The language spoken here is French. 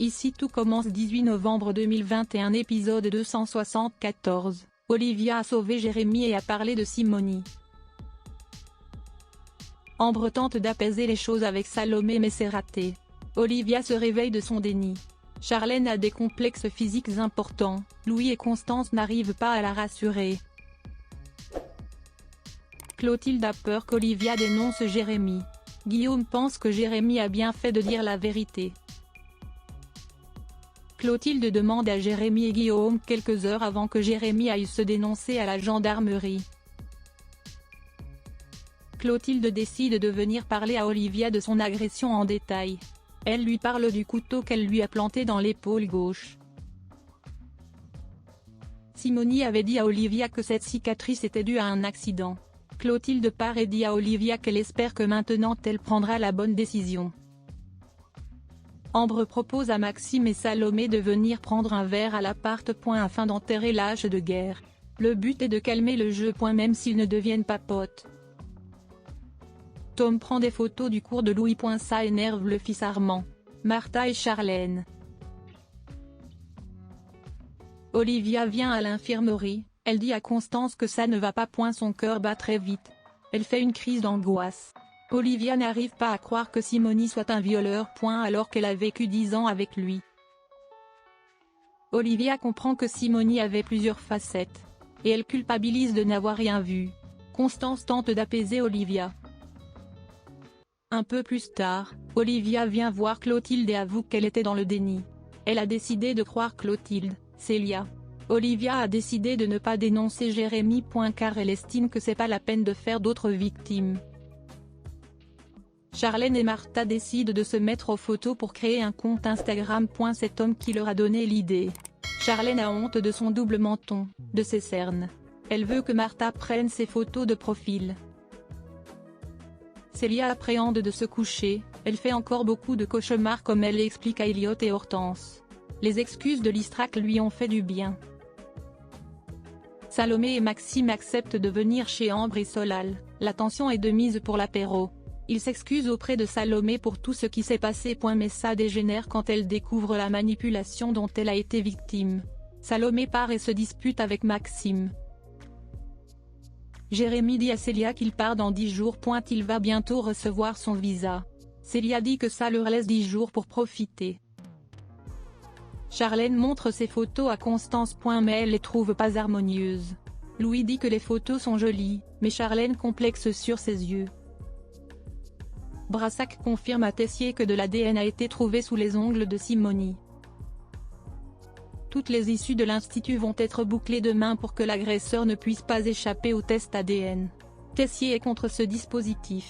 Ici tout commence 18 novembre 2021 épisode 274, Olivia a sauvé Jérémy et a parlé de Simony. Ambre tente d'apaiser les choses avec Salomé mais c'est raté. Olivia se réveille de son déni. Charlène a des complexes physiques importants, Louis et Constance n'arrivent pas à la rassurer. Clotilde a peur qu'Olivia dénonce Jérémy. Guillaume pense que Jérémy a bien fait de dire la vérité. Clotilde demande à Jérémy et Guillaume quelques heures avant que Jérémy aille se dénoncer à la gendarmerie. Clotilde décide de venir parler à Olivia de son agression en détail. Elle lui parle du couteau qu'elle lui a planté dans l'épaule gauche. Simony avait dit à Olivia que cette cicatrice était due à un accident. Clotilde part et dit à Olivia qu'elle espère que maintenant elle prendra la bonne décision. Ambre propose à Maxime et Salomé de venir prendre un verre à l'appart. Afin d'enterrer l'âge de guerre. Le but est de calmer le jeu. Même s'ils ne deviennent pas potes. Tom prend des photos du cours de Louis. Ça énerve le fils Armand, Martha et Charlène. Olivia vient à l'infirmerie, elle dit à Constance que ça ne va pas. Son cœur bat très vite. Elle fait une crise d'angoisse. Olivia n'arrive pas à croire que Simony soit un violeur. Alors qu'elle a vécu 10 ans avec lui. Olivia comprend que Simony avait plusieurs facettes. Et elle culpabilise de n'avoir rien vu. Constance tente d'apaiser Olivia. Un peu plus tard, Olivia vient voir Clotilde et avoue qu'elle était dans le déni. Elle a décidé de croire Clotilde, Célia. Olivia a décidé de ne pas dénoncer Jérémy. Car elle estime que c'est pas la peine de faire d'autres victimes. Charlène et Martha décident de se mettre aux photos pour créer un compte Instagram. Cet homme qui leur a donné l'idée. Charlène a honte de son double menton, de ses cernes. Elle veut que Martha prenne ses photos de profil. Célia appréhende de se coucher, elle fait encore beaucoup de cauchemars comme elle l'explique à Elliot et Hortense. Les excuses de l'Istrac lui ont fait du bien. Salomé et Maxime acceptent de venir chez Ambre et Solal, la tension est de mise pour l'apéro. Ils s'excusent auprès de Salomé pour tout ce qui s'est passé. Mais ça dégénère quand elle découvre la manipulation dont elle a été victime. Salomé part et se dispute avec Maxime. Jérémy dit à Célia qu'il part dans 10 jours. Il va bientôt recevoir son visa. Célia dit que ça leur laisse 10 jours pour profiter. Charlène montre ses photos à Constance. Mais elle les trouve pas harmonieuses. Louis dit que les photos sont jolies, mais Charlène complexe sur ses yeux. Brassac confirme à Tessier que de l'ADN a été trouvé sous les ongles de Simony. Toutes les issues de l'institut vont être bouclées demain pour que l'agresseur ne puisse pas échapper au test ADN. Tessier est contre ce dispositif.